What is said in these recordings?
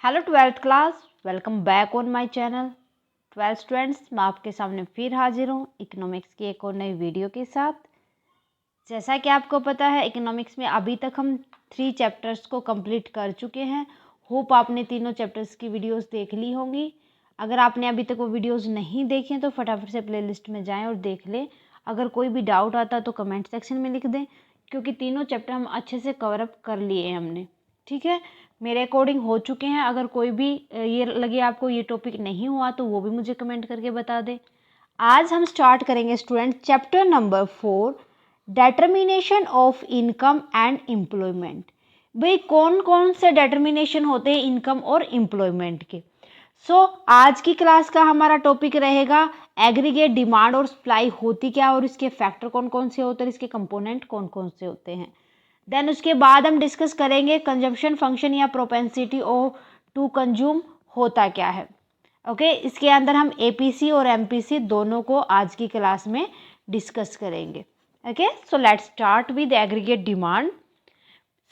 Hello twelfth class, welcome back on my channel. Twelfth students, मैं आपके सामने फिर हाजिर हूँ इकोनॉमिक्स की एक और नई वीडियो के साथ। जैसा कि आपको पता है, इकोनॉमिक्स में अभी तक हम 3 चैप्टर्स को कंप्लीट कर चुके हैं। होप आपने तीनों चैप्टर्स की वीडियोस देख ली होंगी। अगर आपने अभी तक वो वीडियोस नहीं देखी हैं तो फटाफट से प्लेलिस्ट में जाएँ और देख लें। अगर कोई भी डाउट आता है तो कमेंट सेक्शन में लिख दें, क्योंकि तीनों चैप्टर हम अच्छे से कवर अप कर लिए हैं हमने। ठीक है, मेरे अकॉर्डिंग हो चुके हैं। अगर कोई भी ये लगे आपको ये टॉपिक नहीं हुआ तो वो भी मुझे कमेंट करके बता दे। आज हम स्टार्ट करेंगे student chapter number 4, determination of income and employment. भाई कौन कौन से डिटर्मिनेशन होते हैं इनकम और एम्प्लॉयमेंट के। आज की क्लास का हमारा टॉपिक रहेगा एग्रीगेट डिमांड और सप्लाई होती क्या, और इसके फैक्टर कौन कौन से होते हैं, इसके कंपोनेंट कौन कौन से होते हैं। देन उसके बाद हम डिस्कस करेंगे कंजम्पशन फंक्शन या प्रोपेंसिटी ऑफ टू कंज्यूम होता क्या है। ओके, इसके अंदर हम एपीसी और एमपीसी दोनों को आज की क्लास में डिस्कस करेंगे। Okay, so let's start with aggregate demand.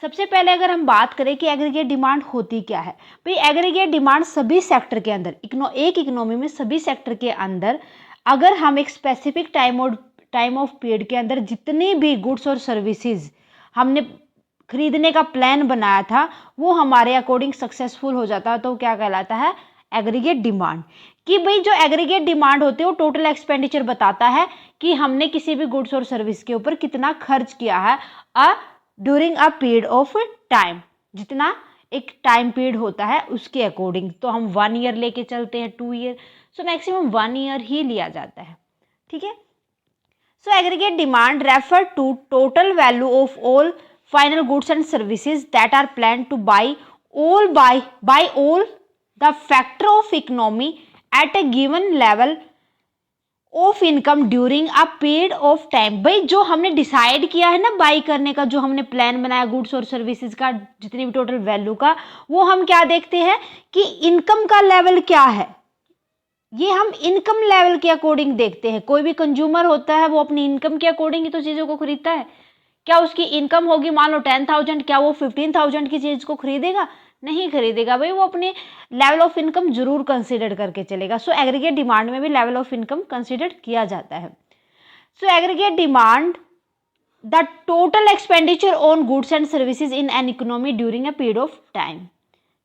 सबसे पहले अगर हम बात करें कि एग्रीगेट डिमांड होती क्या है, भाई एग्रीगेट डिमांड सभी सेक्टर के अंदर एक इकोनॉमी में सभी सेक्टर के अंदर अगर हम एक स्पेसिफिक टाइम ऑफ पीरियड के अंदर जितनी भी गुड्स और सर्विसेज हमने खरीदने का प्लान बनाया था वो हमारे अकॉर्डिंग सक्सेसफुल हो जाता है तो क्या कहलाता है, एग्रीगेट डिमांड। कि भाई जो एग्रीगेट डिमांड होती है वो टोटल एक्सपेंडिचर बताता है कि हमने किसी भी गुड्स और सर्विस के ऊपर कितना खर्च किया है during a period of time. जितना एक टाइम पीरियड होता है उसके अकॉर्डिंग, तो हम 1 ईयर लेके चलते हैं, 2 ईयर, सो मैक्सिमम 1 ईयर ही लिया जाता है। ठीक है, so aggregate demand refer to total value of all final goods and services that are planned to buy all the factor of economy at a given level of income during a period of time। भाई जो हमने decide किया है ना by करने का, जो हमने प्लान बनाया गुड्स और सर्विसेज का जितनी भी टोटल वैल्यू का, वो हम क्या देखते हैं कि इनकम का लेवल क्या है, ये हम इनकम लेवल के अकॉर्डिंग देखते हैं। कोई भी कंज्यूमर होता है वो अपनी इनकम के अकॉर्डिंग ही तो चीज़ों को खरीदता है। क्या उसकी इनकम होगी मान लो 10,000, क्या वो 15,000 की चीज़ को खरीदेगा? नहीं खरीदेगा भाई, वो अपने लेवल ऑफ इनकम जरूर कंसिडर करके चलेगा। सो एग्रीगेट डिमांड में भी लेवल ऑफ इनकम कंसिडर किया जाता है। So aggregate demand the total expenditure on goods and services in an economy during a period of time.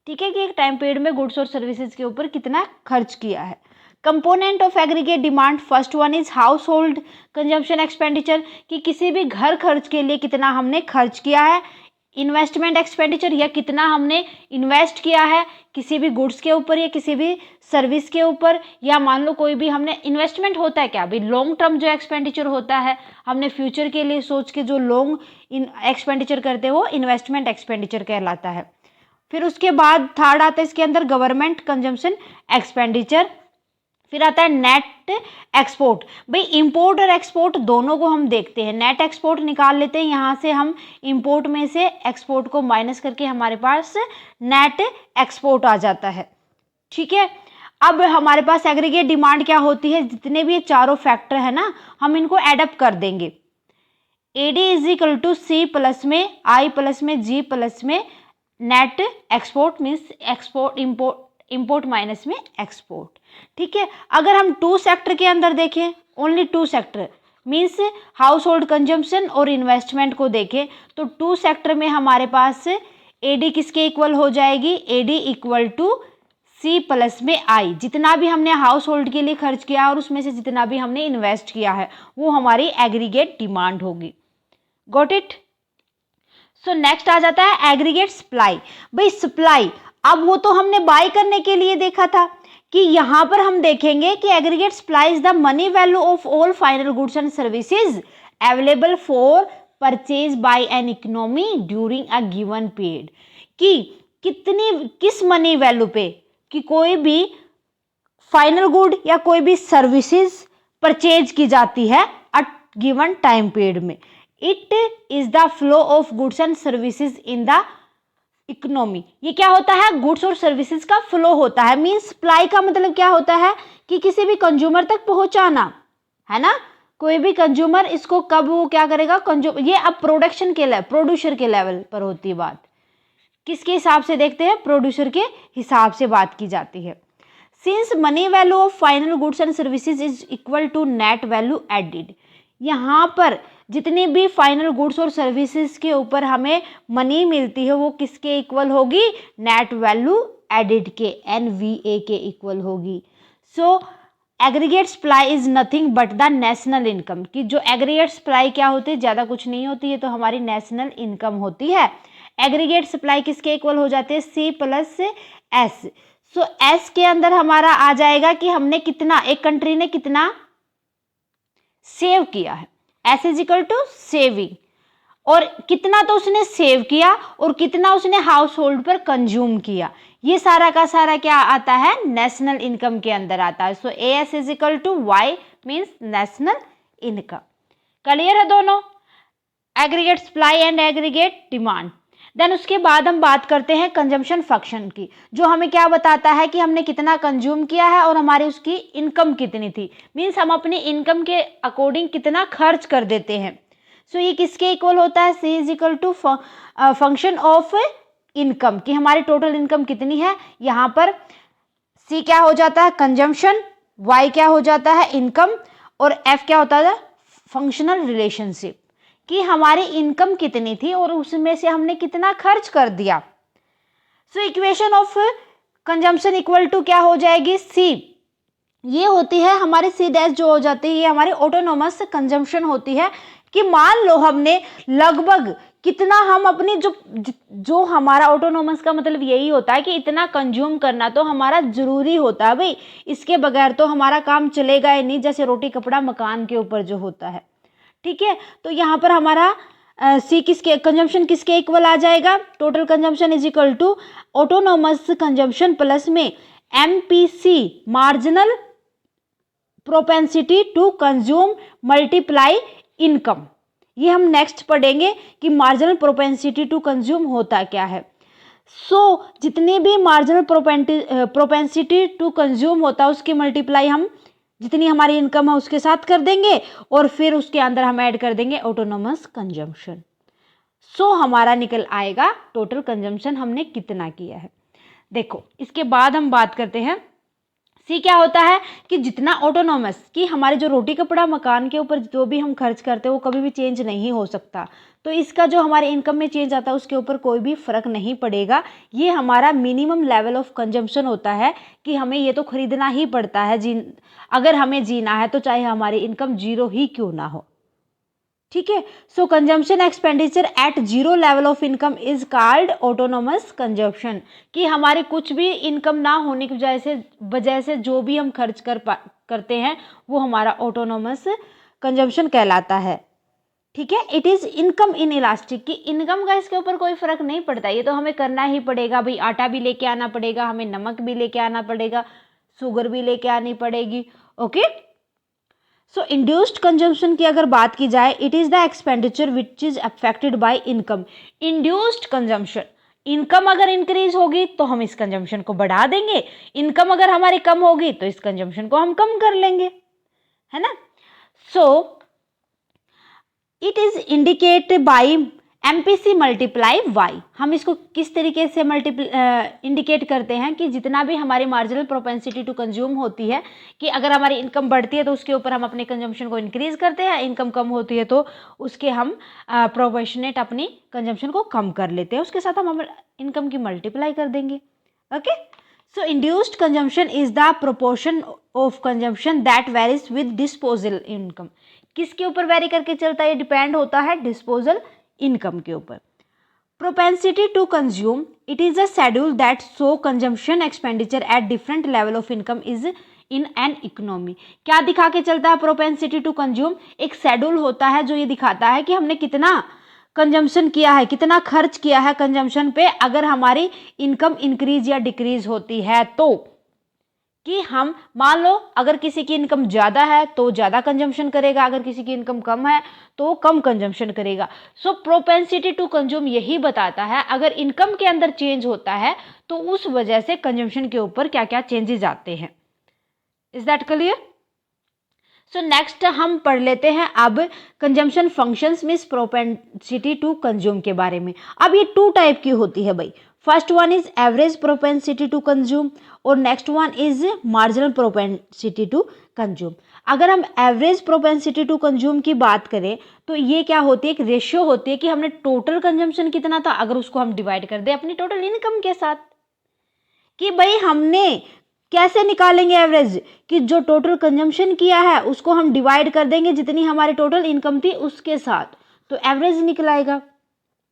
ठीक है, कि एक टाइम पीरियड में गुड्स और सर्विसेज के ऊपर कितना खर्च किया है। Component of aggregate demand, first one is household consumption expenditure, कि किसी भी घर खर्च के लिए कितना हमने खर्च किया है। इन्वेस्टमेंट एक्सपेंडिचर, या कितना हमने इन्वेस्ट किया है किसी भी गुड्स के ऊपर या किसी भी सर्विस के ऊपर, या मान लो कोई भी हमने इन्वेस्टमेंट होता है क्या भाई, लॉन्ग टर्म जो एक्सपेंडिचर होता है हमने फ्यूचर के लिए सोच के जो लॉन्ग एक्सपेंडिचर करते हैं वो इन्वेस्टमेंट एक्सपेंडिचर कहलाता है। फिर उसके बाद थर्ड आता है इसके अंदर गवर्नमेंट कंजम्पशन एक्सपेंडिचर। फिर आता है नेट एक्सपोर्ट। भाई इंपोर्ट और एक्सपोर्ट दोनों को हम देखते हैं। नेट एक्सपोर्ट निकाल लेते हैं, यहाँ से हम इंपोर्ट में से एक्सपोर्ट को माइनस करके हमारे पास नेट एक्सपोर्ट आ जाता है। ठीक है, अब हमारे पास एग्रीगेट डिमांड क्या होती है, जितने भी चारों फैक्टर है ना हम इनको एडअप कर देंगे। AD is equal to C plus में आई प्लस में जी प्लस में net export means export import minus में एक्सपोर्ट। ठीक है, अगर हम 2 सेक्टर के अंदर देखें, only 2 sector means household consumption और इन्वेस्टमेंट को देखें, तो 2 सेक्टर में हमारे पास एडी किसके इक्वल हो जाएगी, AD equal to C plus में आई। जितना भी हमने हाउस होल्ड के लिए खर्च किया और उसमें से जितना भी हमने इन्वेस्ट किया है वो हमारी एग्रीगेट डिमांड होगी। Got it. सो नेक्स्ट आ जाता है एग्रीगेट सप्लाई। भाई सप्लाई, अब वो तो हमने बाय करने के लिए देखा था, कि यहां पर हम देखेंगे कि aggregate supply is the money value of all final goods and services available for purchase by N economy during a given period. कि किस मनी वैल्यू पे कि कोई भी फाइनल गुड या कोई भी सर्विसेज परचेज की जाती है अट गिवन टाइम पीरियड में। It is the flow of goods and services in the economy. ये क्या होता है, गुड्स और सर्विसेज का फ्लो होता है। मींस सप्लाई का मतलब क्या होता है कि किसी भी कंज्यूमर तक पहुंचाना, है ना। कोई भी कंज्यूमर इसको कब वो क्या करेगा, ये अब प्रोडक्शन के प्रोड्यूसर के लेवल पर होती है बात। किसके हिसाब से देखते हैं? प्रोड्यूसर के हिसाब से बात की जाती है। Since money value of final goods and services is equal to net value added, यहाँ पर जितनी भी फाइनल गुड्स और सर्विसेज के ऊपर हमें मनी मिलती है वो किसके इक्वल होगी? नेट वैल्यू एडिड के, NVA के इक्वल होगी। So aggregate supply is nothing but the national income, की जो एग्रीगेट सप्लाई क्या होती है? ज़्यादा कुछ नहीं होती है, तो हमारी नेशनल इनकम होती है। एग्रीगेट सप्लाई किसके इक्वल हो जाती है? C plus S। सो S के अंदर हमारा आ जाएगा कि हमने कितना, एक कंट्री ने कितना सेव किया है, S is equal to saving, और कितना तो उसने सेव किया और कितना उसने हाउस होल्ड पर कंज्यूम किया, ये सारा का सारा क्या आता है? नेशनल इनकम के अंदर आता है। So AS is equal to Y means national income. Clear है दोनों? Aggregate supply and aggregate demand. Then उसके बाद हम बात करते हैं कंजम्पशन फंक्शन की, जो हमें क्या बताता है कि हमने कितना कंज्यूम किया है और हमारी उसकी इनकम कितनी थी, मीन्स हम अपनी इनकम के अकॉर्डिंग कितना खर्च कर देते हैं। सो ये किसके इक्वल होता है? C is equal to function of income, कि हमारी टोटल इनकम कितनी है। यहाँ पर C क्या हो जाता है? कंजम्पशन, Y क्या हो जाता है? इनकम, और F क्या होता है? फंक्शनल रिलेशनशिप, कि हमारी इनकम कितनी थी और उसमें से हमने कितना खर्च कर दिया। So equation of consumption equal to क्या हो जाएगी? C। ये होती है हमारी C डैश जो हो जाती है, ये हमारी ऑटोनोमस कंजम्पशन होती है, कि मान लो हमने लगभग कितना, हम अपनी जो हमारा ऑटोनोमस का मतलब यही होता है कि इतना कंज्यूम करना तो हमारा जरूरी होता है भाई, इसके बगैर तो हमारा काम चलेगा ही नहीं, जैसे रोटी कपड़ा मकान के ऊपर जो होता है। ठीक है, तो यहाँ पर हमारा C किसके, कंजम्पशन किसके इक्वल आ जाएगा? Total consumption is equal to autonomous consumption plus में MPC marginal propensity to consume multiply income. ये हम नेक्स्ट पढ़ेंगे कि मार्जिनल प्रोपेंसिटी टू कंज्यूम होता क्या है। सो जितनी भी मार्जिनल प्रोपेंसिटी टू कंज्यूम होता है उसकी मल्टीप्लाई हम जितनी हमारी इनकम है उसके साथ कर देंगे, और फिर उसके अंदर हम ऐड कर देंगे ऑटोनोमस कंजम्पशन। सो हमारा निकल आएगा टोटल कंजम्पशन हमने कितना किया है। देखो इसके बाद हम बात करते हैं C क्या होता है कि जितना ऑटोनोमस, कि हमारे जो रोटी कपड़ा मकान के ऊपर जो भी हम खर्च करते हैं वो कभी भी चेंज नहीं हो सकता, तो इसका जो हमारे इनकम में चेंज आता है उसके ऊपर कोई भी फर्क नहीं पड़ेगा। ये हमारा मिनिमम लेवल ऑफ कंजम्पशन होता है कि हमें ये तो खरीदना ही पड़ता है, अगर हमें जीना है तो चाहे हमारी इनकम जीरो ही क्यों ना हो। ठीक है, so consumption expenditure at zero level of income is called autonomous consumption, कि हमारे कुछ भी इनकम ना होने की वजह से जो भी हम खर्च करते हैं वो हमारा ऑटोनोमस कंजम्पशन कहलाता है। ठीक है, it is income in elastic, की इनकम का इसके ऊपर कोई फर्क नहीं पड़ता, ये तो हमें करना ही पड़ेगा भाई, आटा भी लेके आना पड़ेगा, हमें नमक भी लेके आना पड़ेगा, शुगर भी लेके आनी पड़ेगी। ओके, सो इंड्यूस्ड कंजम्पशन की अगर बात की जाए, it is the expenditure which is affected by income. Induced consumption, income अगर इंक्रीज होगी तो हम इस कंजम्पशन को बढ़ा देंगे, इनकम अगर हमारी कम होगी तो इस कंजम्पशन को हम कम कर लेंगे, है ना। So it is indicate bye MPC multiply Y। हम इसको किस तरीके से इंडिकेट करते हैं कि जितना भी हमारी मार्जिनल प्रोपेंसिटी टू कंज्यूम होती है, कि अगर हमारी इनकम बढ़ती है तो उसके ऊपर हम अपने कंजम्पशन को इंक्रीज करते हैं, इनकम कम होती है तो उसके हम प्रोपोर्शनेट अपनी कंजम्पशन को कम कर लेते हैं, उसके साथ हम इनकम की मल्टीप्लाई कर देंगे। Okay, so induced consumption is the proportion of consumption that varies with disposal income. किसके ऊपर वेरी करके चलता है? ये डिपेंड होता है डिस्पोजल इनकम के ऊपर। Propensity to consume, it is a schedule that show consumption expenditure at different level of income is in an economy. क्या दिखा के चलता है प्रोपेंसिटी टू कंज्यूम? एक शेड्यूल होता है जो ये दिखाता है कि हमने कितना कंजम्पशन किया है, कितना खर्च किया है कंजम्पशन पे, अगर हमारी इनकम इंक्रीज या डिक्रीज होती है तो। कि हम मान लो अगर किसी की इनकम ज़्यादा है तो ज़्यादा कंजम्पशन करेगा, अगर किसी की इनकम कम है तो कम कंजम्पशन करेगा। सो प्रोपेंसिटी टू कंज्यूम यही बताता है अगर इनकम के अंदर चेंज होता है तो उस वजह से कंजम्पशन के ऊपर क्या क्या चेंजेस आते हैं। Is that clear? So next हम पढ़ लेते हैं अब consumption functions means propensity to consume के बारे में। अब ये टू टाइप की होती है भाई। First one is average propensity to consume और next one is marginal propensity to consume. अगर हम एवरेज प्रोपेंसिटी टू कंज्यूम की बात करें तो ये क्या होती है, एक रेशियो होती है कि हमने टोटल कंजम्पशन कितना था, अगर उसको हम डिवाइड कर दें अपनी टोटल इनकम के साथ, कि भाई हमने कैसे निकालेंगे एवरेज, कि जो टोटल कंजम्पशन किया है उसको हम डिवाइड कर देंगे जितनी हमारी टोटल इनकम थी उसके साथ, तो एवरेज निकलाएगा।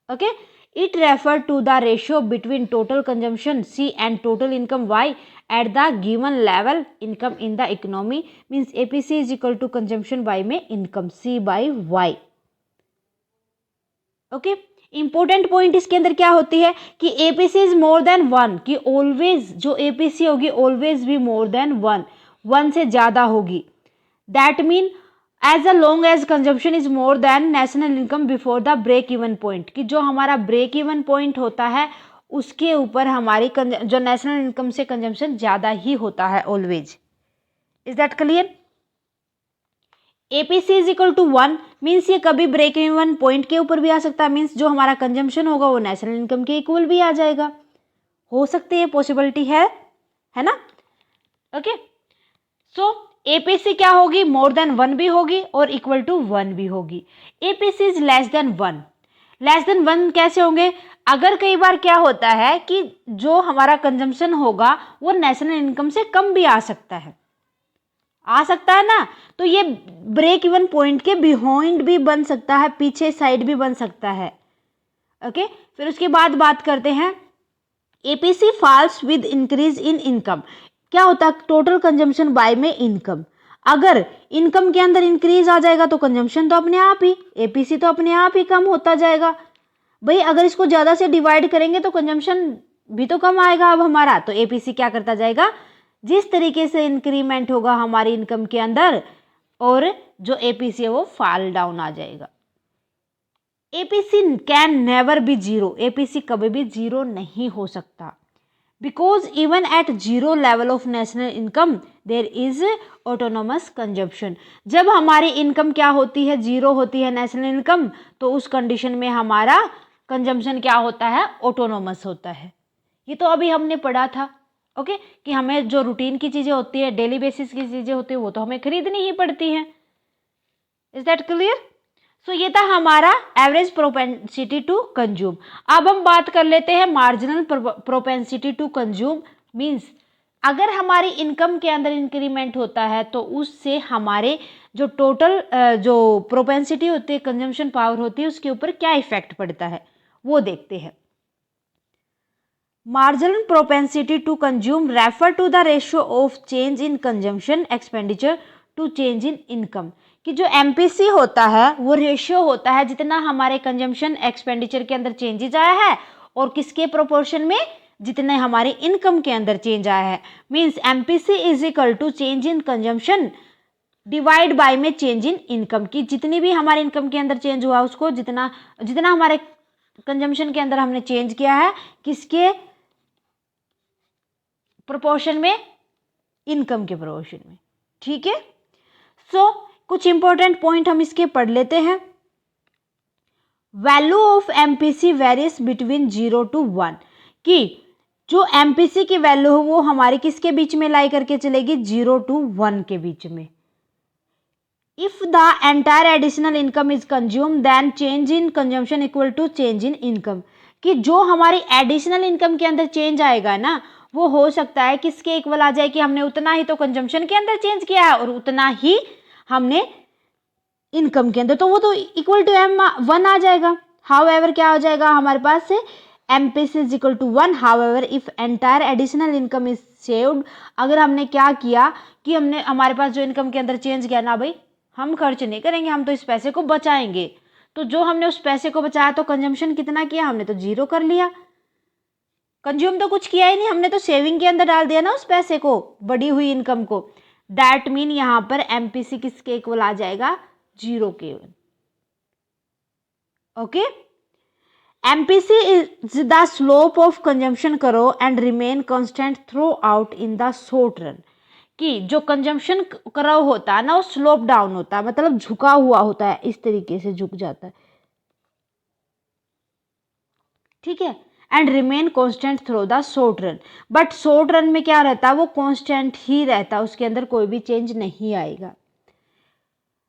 Okay, it refer to the ratio between total consumption C and total income Y at the given level income in the economy, means APC is equal to consumption Y में income C by Y। Okay, important point इसके अंदर क्या होती है कि APC is more then 1, कि always जो APC होगी ऑलवेज भी मोर देन 1 से ज्यादा होगी। That mean as a long as consumption is more than national income before the break even point, कि जो हमारा ब्रेक इवन पॉइंट होता है उसके ऊपर हमारी जो नेशनल इनकम से कंजम्पशन ज्यादा ही होता है always. Is that clear? APC is equal to 1 means ये कभी ब्रेक इवन पॉइंट के ऊपर भी आ सकता है, मीन्स जो हमारा कंजम्पशन होगा वो नेशनल इनकम के इक्वल भी आ जाएगा, हो सकती है, पॉसिबिलिटी है ना। ओके, सो APC क्या होगी, मोर देन 1 भी होगी और इक्वल टू 1 भी होगी। APC is less than 1, less than 1 कैसे होंगे, अगर कई बार क्या होता है कि जो हमारा कंजम्पशन होगा वो नेशनल इनकम से कम भी आ सकता है ना, तो ये ब्रेक इवन पॉइंट के बिहाइंड भी बन सकता है, पीछे साइड भी बन सकता है। ओके, फिर उसके बाद बात करते हैं APC falls with increase in income. क्या होता है, टोटल कंजम्पशन बाय में इनकम, अगर इनकम के अंदर इंक्रीज आ जाएगा तो कंजम्पशन तो अपने आप ही, APC तो अपने आप ही कम होता जाएगा। भाई अगर इसको ज्यादा से डिवाइड करेंगे तो कंजम्पशन भी तो कम आएगा अब हमारा, तो APC क्या करता जाएगा, जिस तरीके से इंक्रीमेंट होगा हमारी इनकम के अंदर और जो APC है वो फॉल डाउन आ जाएगा। APC can never be zero, APC कभी भी जीरो नहीं हो सकता, because even at zero level of national income there is autonomous consumption. जब हमारी इनकम क्या होती है, जीरो होती है नेशनल इनकम, तो उस कंडीशन में हमारा कंजम्पशन क्या होता है, ऑटोनोमस होता है। ये तो अभी हमने पढ़ा था। ओके, कि हमें जो रूटीन की चीजें होती है, डेली बेसिस की चीजें होती है, वो तो हमें खरीदनी ही पड़ती हैं। Is that clear? सो ये था हमारा एवरेज प्रोपेंसिटी टू कंज्यूम। अब हम बात कर लेते हैं marginal propensity to consume, means अगर हमारी इनकम के अंदर इंक्रीमेंट होता है तो उससे हमारे जो टोटल जो प्रोपेंसिटी होती है, कंजम्पशन पावर होती है, उसके ऊपर क्या इफेक्ट पड़ता है वो देखते हैं। Marginal propensity to consume refer to the ratio of change in consumption expenditure to change in income, कि जो MPC होता है वो रेशियो होता है जितना हमारे कंजम्पशन एक्सपेंडिचर के अंदर चेंजेज आया है और किसके प्रोपोर्शन में, जितने हमारे इनकम के अंदर चेंज आया है। Means MPC is equal to change in consumption divide by में चेंज इन इनकम, की जितनी भी हमारे इनकम के अंदर चेंज हुआ उसको जितना हमारे कंजम्पशन के अंदर हमने चेंज किया है, किसके प्रोपोर्शन में, इनकम के प्रोपोर्शन में। ठीक है, सो कुछ इंपॉर्टेंट पॉइंट हम इसके पढ़ लेते हैं। Value of MPC varies between 0 to 1, कि जो MPC की वैल्यू है वो हमारी किसके बीच में लाई करके चलेगी, 0 to 1 के बीच में। If the entire additional income is consume then change in consumption equal to change in income, कि जो हमारी एडिशनल इनकम के अंदर चेंज आएगा ना वो हो सकता है किसके इक्वल आ जाए, कि हमने उतना ही तो कंजम्पशन के अंदर चेंज किया है और उतना ही हमने इनकम के अंदर, तो वो तो इक्वल टू M1 आ जाएगा। हाउएवर क्या हो जाएगा हमारे पास से, MPC is equal to 1। However if entire additional income is saved, अगर हमने क्या किया कि हमने हमारे पास जो इनकम के अंदर चेंज किया ना, भाई हम खर्च नहीं करेंगे, हम तो इस पैसे को बचाएंगे, तो जो हमने उस पैसे को बचाया तो कंजम्पशन कितना किया, हमने तो 0 कर लिया, कंज्यूम तो कुछ किया ही नहीं, हमने तो सेविंग के अंदर डाल दिया ना उस पैसे को, बढ़ी हुई इनकम को। दैट मीन यहां पर MPC किसके इक्वल आ जाएगा, 0 के। Okay, MPC is the slope of consumption curve and remain constant throughout in the short run, कि जो कंजम्पशन करो होता है ना वो स्लोप डाउन होता है, मतलब झुका हुआ होता है, इस तरीके से झुक जाता है। ठीक है, and remain constant through the short run. But short run में क्या रहता है, वो कांस्टेंट ही रहता है, उसके अंदर कोई भी चेंज नहीं आएगा।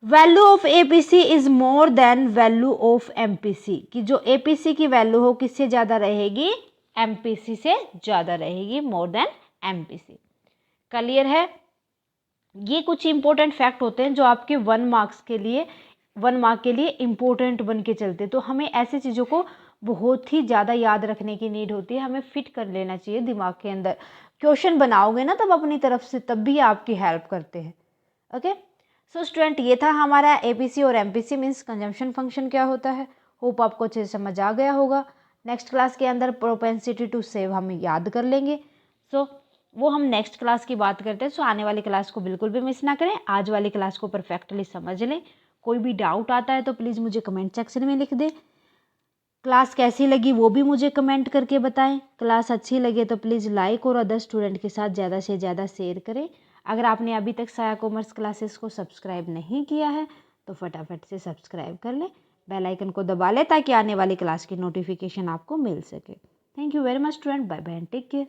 Value of APC is more then value of MPC, कि जो एपीसी की वैल्यू हो किससे ज़्यादा रहेगी, एमपीसी से ज़्यादा रहेगी, मोर देन एमपीसी। क्लियर है। ये कुछ इंपॉर्टेंट फैक्ट होते हैं जो आपके 1 मार्क के लिए इंपॉर्टेंट बन के चलते हैं। तो हमें ऐसी चीज़ों को बहुत ही ज़्यादा याद रखने की नीड होती है, हमें फिट कर लेना चाहिए दिमाग के अंदर। क्वेश्चन बनाओगे ना तब अपनी तरफ से, तब भी आपकी हेल्प करते हैं। ओके, सो स्टूडेंट, ये था हमारा एपीसी और एमपीसी मीन्स कंजम्पशन फंक्शन क्या होता है। होप आपको अच्छे से समझ आ गया होगा। नेक्स्ट क्लास के अंदर प्रोपेंसिटी टू सेव हम याद कर लेंगे। सो वो हम नेक्स्ट क्लास की बात करते हैं। सो आने वाली क्लास को बिल्कुल भी मिस ना करें, आज वाली क्लास को परफेक्टली समझ लें। कोई भी डाउट आता है तो प्लीज़ मुझे कमेंट सेक्शन में लिख दें। क्लास कैसी लगी वो भी मुझे कमेंट करके बताएं। क्लास अच्छी लगे तो प्लीज़ लाइक और अदर स्टूडेंट के साथ ज़्यादा से ज़्यादा शेयर करें। अगर आपने अभी तक साया कॉमर्स क्लासेस को सब्सक्राइब नहीं किया है तो फटाफट से सब्सक्राइब कर लें, बेल आइकन को दबा लें ताकि आने वाली क्लास की नोटिफिकेशन आपको मिल सके। Thank you very much student, bye bye and take care.